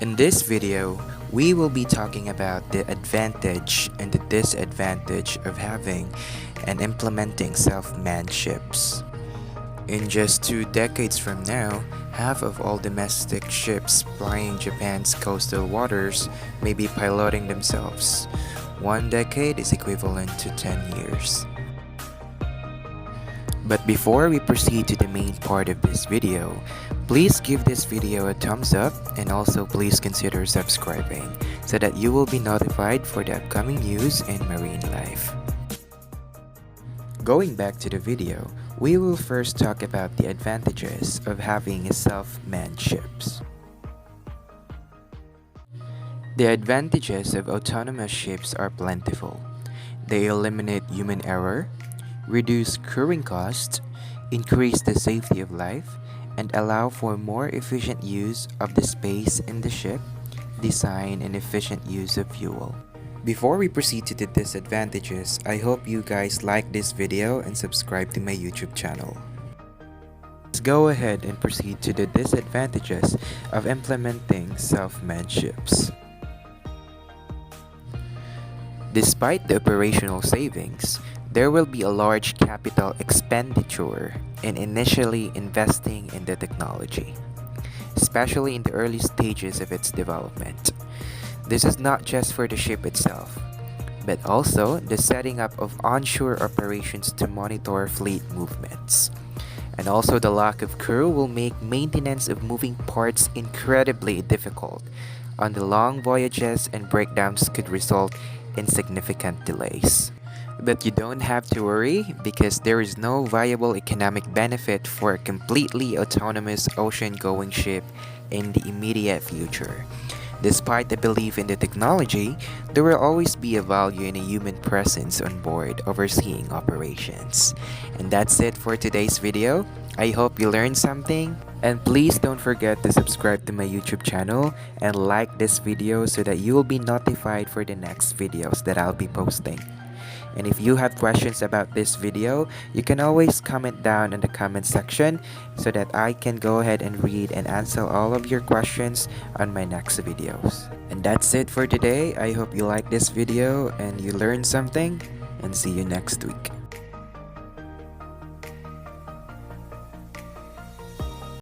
In this video, we will be talking about the advantage and the disadvantage of having and implementing self-manned ships. In just 2 decades from now, half of all domestic ships plying Japan's coastal waters may be piloting themselves. 1 decade is equivalent to 10 years. But before we proceed to the main part of this video, please give this video a thumbs up and also please consider subscribing so that you will be notified for the upcoming news in marine life. Going back to the video, we will first talk about the advantages of having self-manned ships. The advantages of autonomous ships are plentiful. They eliminate human error, reduce crewing costs, increase the safety of life, and allow for more efficient use of the space in the ship, design, and efficient use of fuel. Before we proceed to the disadvantages, I hope you guys like this video and subscribe to my YouTube channel. Let's go ahead and proceed to the disadvantages of implementing self-manned ships. Despite the operational savings, there will be a large capital expenditure in initially investing in the technology, especially in the early stages of its development. This is not just for the ship itself, but also the setting up of onshore operations to monitor fleet movements. And also the lack of crew will make maintenance of moving parts incredibly difficult. On the long voyages, and breakdowns could result in significant delays. But you don't have to worry because there is no viable economic benefit for a completely autonomous ocean-going ship in the immediate future. Despite the belief in the technology, there will always be a value in a human presence on board overseeing operations. And that's it for today's video. I hope you learned something. And please don't forget to subscribe to my YouTube channel and like this video so that you will be notified for the next videos that I'll be posting. And if you have questions about this video, you can always comment down in the comment section so that I can go ahead and read and answer all of your questions on my next videos. And that's it for today. I hope you like this video and you learned something, and see you next week.